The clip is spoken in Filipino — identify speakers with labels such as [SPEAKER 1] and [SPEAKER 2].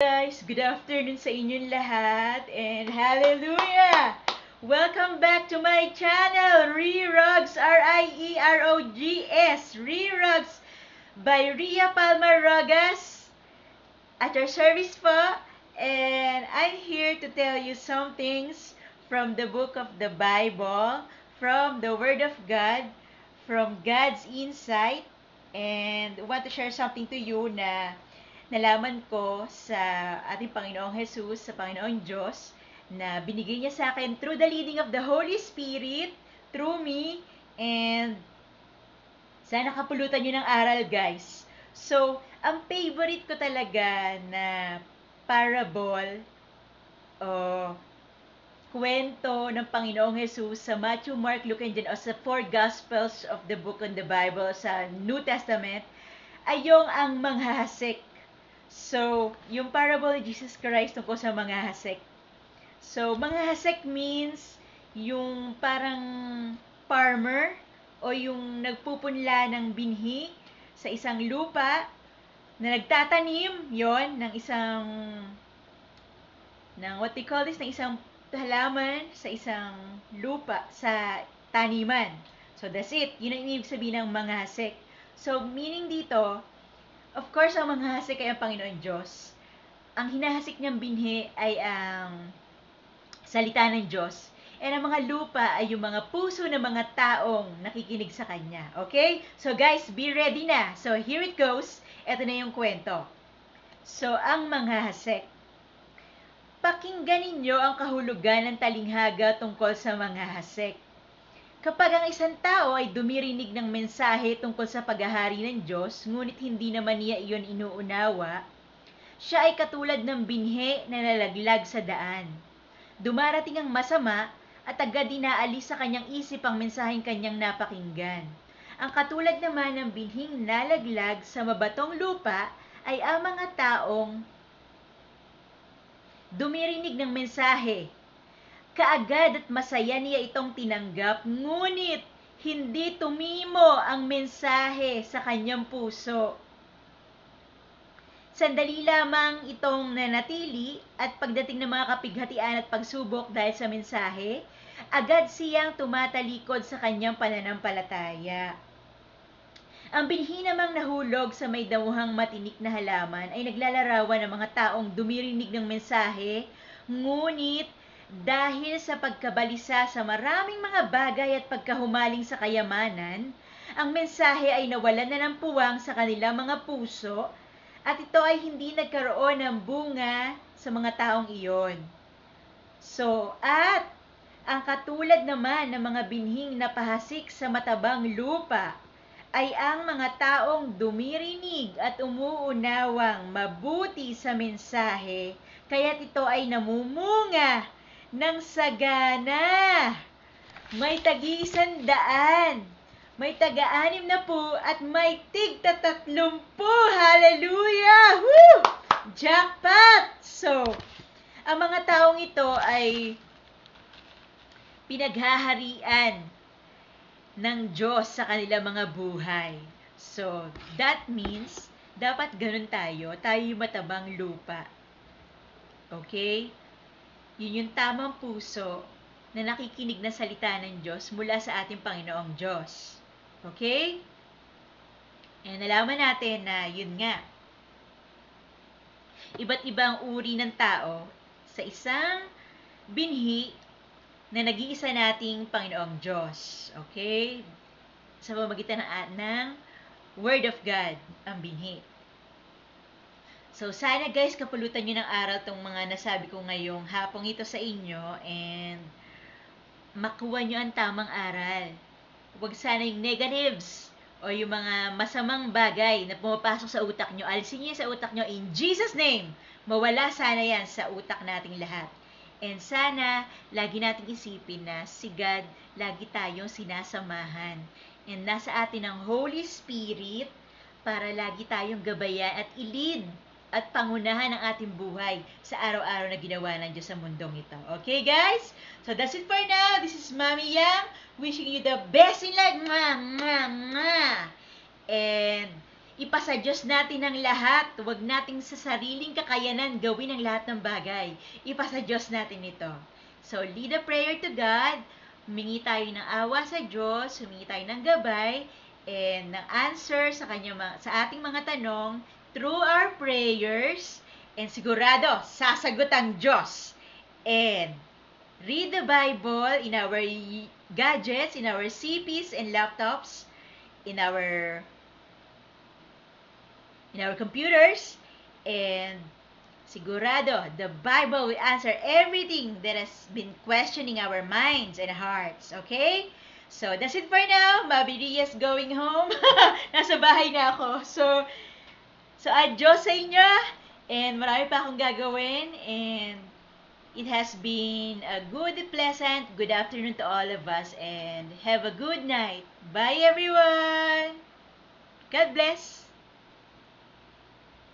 [SPEAKER 1] Guys, good afternoon sa inyong lahat and hallelujah! Welcome back to my channel, Rerogs, R-I-E-R-O-G-S, Rerogs by Ria Palma Rogas at your service po. And I'm here to tell you some things from the book of the Bible, from the Word of God, from God's insight, and want to share something to you na nalaman ko sa ating Panginoong Jesus, sa Panginoong Diyos, na binigay niya sa akin through the leading of the Holy Spirit, through me, and sana kapulutan niyo ng aral, guys. So, ang favorite ko talaga na parable o kwento ng Panginoong Jesus sa Matthew, Mark, Luke, and John, o sa four Gospels of the book in the Bible, sa New Testament, ay yung ang manghahasik. So, yung parable ni Jesus Christ tungkol sa manghahasik. So, manghahasik means yung parang farmer o yung nagpupunla ng binhi sa isang lupa na nagtatanim yon ng isang what they call this, ng isang halaman sa isang lupa, sa taniman. So, that's it. Yun ang ibig sabihin ng manghahasik. So, meaning dito, of course, ang manghahasik ay ang Panginoon Diyos. Ang hinahasik niyang binhi ay ang salita ng Diyos. And ang mga lupa ay yung mga puso ng mga taong nakikinig sa Kanya. Okay? So guys, be ready na. So here it goes. Ito na yung kwento. So, ang manghahasik. Pakinggan ninyo ang kahulugan ng talinghaga tungkol sa manghahasik. Kapag ang isang tao ay dumirinig ng mensahe tungkol sa paghahari ng Diyos, ngunit hindi naman niya iyon inuunawa, siya ay katulad ng binhi na nalaglag sa daan. Dumarating ang masama at agad inaalis sa kanyang isip ang mensaheng kanyang napakinggan. Ang katulad naman ng binhing nalaglag sa mabatong lupa ay ang mga taong dumirinig ng mensahe. Kaagad at masaya niya itong tinanggap, ngunit hindi tumimo ang mensahe sa kanyang puso. Sandali lamang itong nanatili at pagdating ng mga kapighatian at pagsubok dahil sa mensahe, agad siyang tumatalikod sa kanyang pananampalataya. Ang binhi namang nahulog sa may damuhang matinik na halaman ay naglalarawan ng mga taong dumirinig ng mensahe, ngunit dahil sa pagkabalisa sa maraming mga bagay at pagkahumaling sa kayamanan, ang mensahe ay nawalan na ng puwang sa kanilang mga puso at ito ay hindi nagkaroon ng bunga sa mga taong iyon. So, at ang katulad naman ng mga binhing napahasik sa matabang lupa ay ang mga taong dumirinig at umuunawang mabuti sa mensahe, kaya't ito ay namumunga ng sagana. May tag-100, may taga-60 at may tig-30. Hallelujah! Woo! Jackpot! So, ang mga taong ito ay pinaghaharian ng Diyos sa kanilang mga buhay. So, that means, dapat ganun tayo. Tayo yung matabang lupa. Okay? Yun yung tamang puso na nakikinig na salita ng Diyos mula sa ating Panginoong Diyos. Okay? And nalaman natin na yun nga, iba't ibang uri ng tao sa isang binhi na nag-iisa nating Panginoong Diyos. Okay? Sa pamamagitan ng Word of God, ang binhi. So, sana guys, kapulutan nyo ng aral tong mga nasabi ko ngayong hapong ito sa inyo and makuha nyo ang tamang aral. Huwag sana yung negatives o yung mga masamang bagay na pumapasok sa utak nyo. Alisin nyo sa utak nyo in Jesus' name. Mawala sana yan sa utak nating lahat. And sana, lagi nating isipin na si God, lagi tayong sinasamahan. And nasa atin ang Holy Spirit para lagi tayong gabayan at ilid at pangunahan ang ating buhay sa araw-araw na ginawa ng Diyos sa mundong ito. Okay, guys? So, that's it for now. This is Mami Yang, wishing you the best in life. Mwah, mwah, mwah. And Ipasa Diyos natin ang lahat. Huwag nating sa sariling kakayanan gawin ang lahat ng bagay. Ipasa Diyos natin ito. So, lead a prayer to God. Humingi tayo ng awa sa Diyos. Humingi tayo ng gabay and ng answer sa ating mga tanong through our prayers. And sigurado, sasagot ang Diyos. And read the Bible in our gadgets, in our CPs and laptops, in our computers, and sigurado, the Bible will answer everything that has been questioning our minds and hearts. Okay? So, that's it for now. Mabi Rias going home. Nasa bahay na ako. So adios sa inyo. And marami pa akong gagawin. And it has been a pleasant, good afternoon to all of us. And have a good night. Bye, everyone. God bless.